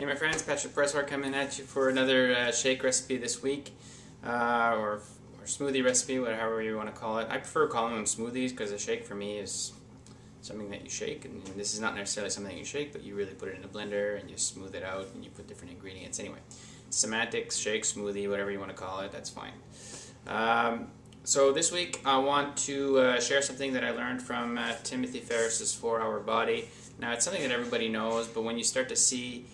Hey my friends, Patrick Presswar coming at you for another shake recipe this week, or smoothie recipe, whatever you want to call it. I prefer calling them smoothies because a shake for me is something that you shake, and this is not necessarily something that you shake, but you really put it in a blender and you smooth it out and you put different ingredients. Anyway, semantics, shake, smoothie, whatever you want to call it, that's fine. So this week I want to share something that I learned from Tim Ferriss's 4-Hour Body. Now it's something that everybody knows, but when you start to see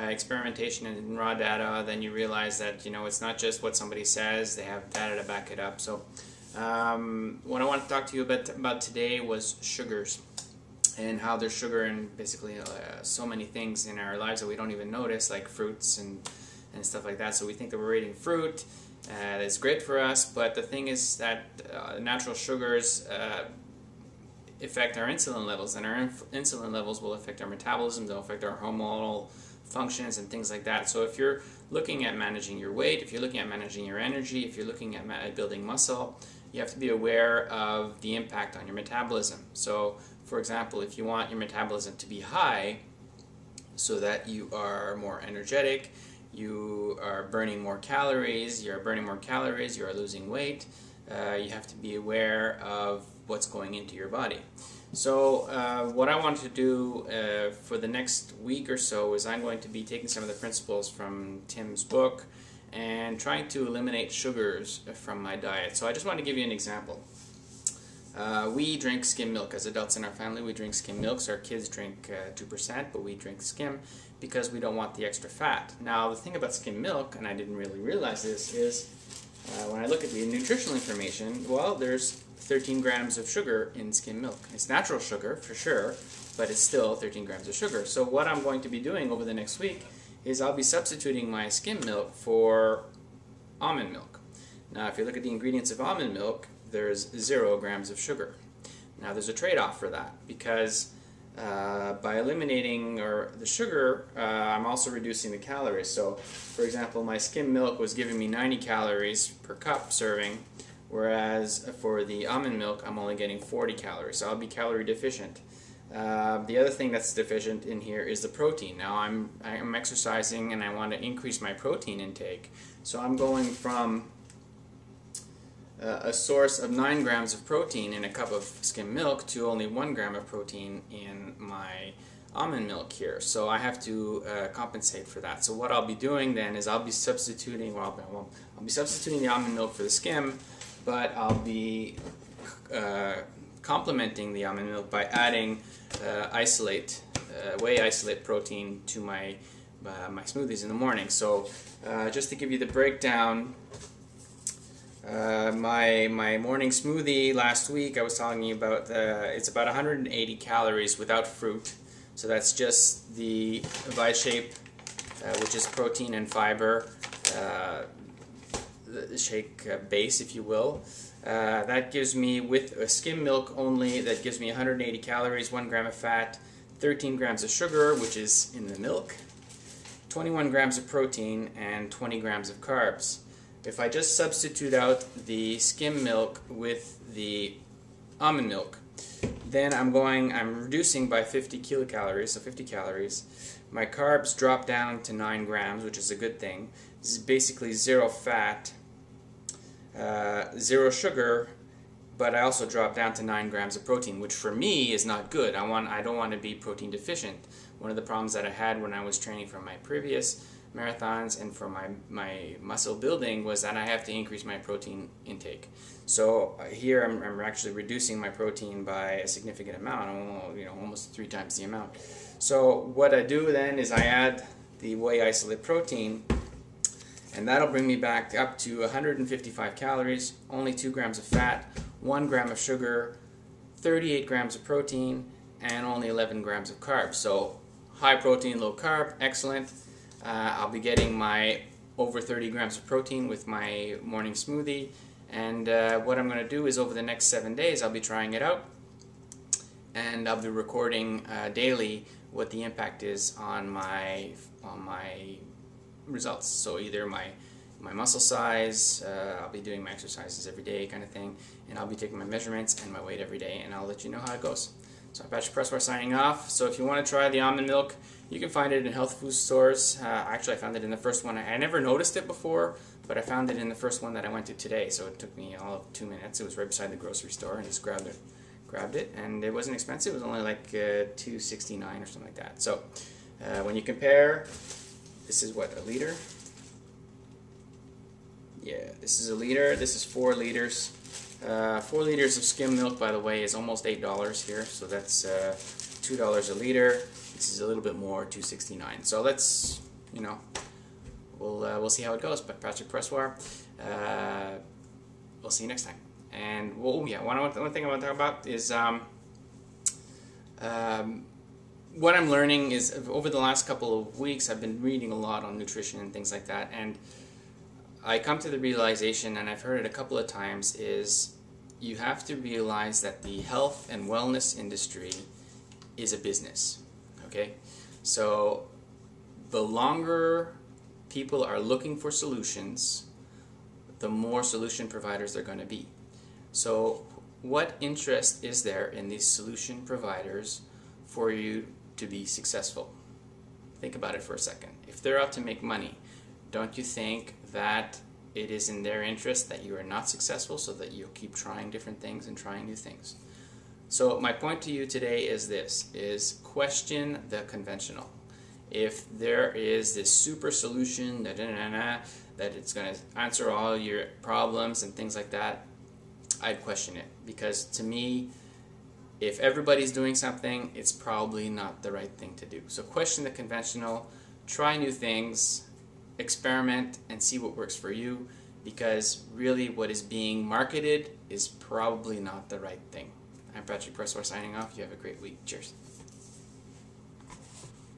experimentation and raw data, then you realize that it's not just what somebody says, they have data to back it up. So what I want to talk to you about today was sugars, and how there's sugar in basically so many things in our lives that we don't even notice, like fruits and stuff like that. So we think that we're eating fruit, that's great for us, but the thing is that natural sugars affect our insulin levels, and our insulin levels will affect our metabolism, they'll affect our hormonal functions and things like that. So if you're looking at managing your weight, if you're looking at managing your energy, if you're looking at building muscle, you have to be aware of the impact on your metabolism. So for example, if you want your metabolism to be high so that you are more energetic, you are burning more calories, you are losing weight, you have to be aware of what's going into your body. So what I want to do for the next week or so is I'm going to be taking some of the principles from Tim's book and trying to eliminate sugars from my diet. So I just want to give you an example. We drink skim milk. As adults in our family, we drink skim milk. So our kids drink 2%, but we drink skim because we don't want the extra fat. Now the thing about skim milk, and I didn't really realize this, is when I look at the nutritional information, well, there's 13 grams of sugar in skim milk. It's natural sugar for sure, but it's still 13 grams of sugar. So what I'm going to be doing over the next week is I'll be substituting my skim milk for almond milk. Now if you look at the ingredients of almond milk, there's 0 grams of sugar. Now there's a trade-off for that, because by eliminating the sugar, I'm also reducing the calories. So for example, my skim milk was giving me 90 calories per cup serving, whereas for the almond milk I'm only getting 40 calories, so I'll be calorie deficient. The other thing that's deficient in here is the protein. Now I'm exercising and I want to increase my protein intake, so I'm going from a source of 9 grams of protein in a cup of skim milk to only 1 gram of protein in my almond milk here. So I have to compensate for that. So what I'll be doing then is I'll be substituting, I'll be substituting the almond milk for the skim, but I'll be complementing the almond milk by adding whey isolate protein to my smoothies in the morning. So just to give you the breakdown, my morning smoothie last week, I was telling you about, it's about 180 calories without fruit. So that's just the Vi-Shape, which is protein and fiber, the shake base, if you will. That gives me, with a skim milk only, that gives me 180 calories, 1 gram of fat, 13 grams of sugar, which is in the milk, 21 grams of protein, and 20 grams of carbs. If I just substitute out the skim milk with the almond milk, then I'm reducing by 50 kilocalories, so 50 calories. My carbs drop down to 9 grams, which is a good thing. This is basically 0 fat, 0 sugar, but I also drop down to 9 grams of protein, which for me is not good. I don't want to be protein deficient. One of the problems that I had when I was training for my previous marathons and for my muscle building was that I have to increase my protein intake. So here I'm actually reducing my protein by a significant amount, almost 3 times the amount. So what I do then is I add the whey isolate protein, and that'll bring me back up to 155 calories, only 2 grams of fat, 1 gram of sugar, 38 grams of protein, and only 11 grams of carbs. So high protein, low carb, excellent. I'll be getting my over 30 grams of protein with my morning smoothie, and what I'm going to do is over the next 7 days I'll be trying it out, and I'll be recording daily what the impact is on my results. So either my muscle size, I'll be doing my exercises every day kind of thing, and I'll be taking my measurements and my weight every day, and I'll let you know how it goes. So I'm Patrick Presswire signing off. So if you want to try the almond milk, you can find it in health food stores. Actually, I found it in the first one. I never noticed it before, but I found it in the first one that I went to today. So it took me all of 2 minutes. It was right beside the grocery store, and just grabbed it, and it wasn't expensive. It was only like $2.69 or something like that. So when you compare, this is what, a liter? Yeah, this is a liter. This is 4 liters. 4 liters of skim milk, by the way, is almost $8 here, so that's $2 a liter. This is a little bit more, $2.69. So let's, you know, we'll see how it goes. But Patrick Presswire, we'll see you next time. And yeah, one thing I want to talk about is what I'm learning is over the last couple of weeks, I've been reading a lot on nutrition and things like that, and I come to the realization, and I've heard it a couple of times, is you have to realize that the health and wellness industry is a business, okay? So the longer people are looking for solutions, the more solution providers they're going to be. So what interest is there in these solution providers for you to be successful? Think about it for a second. If they're out to make money, don't you think that it is in their interest that you are not successful, so that you'll keep trying different things and trying new things? So my point to you today is this, is question the conventional. If there is this super solution that it's going to answer all your problems and things like that, I'd question it, because to me, if everybody's doing something, it's probably not the right thing to do. So question the conventional, try new things, experiment, and see what works for you, because really what is being marketed is probably not the right thing. I'm Patrick Presswire signing off. You have a great week. Cheers.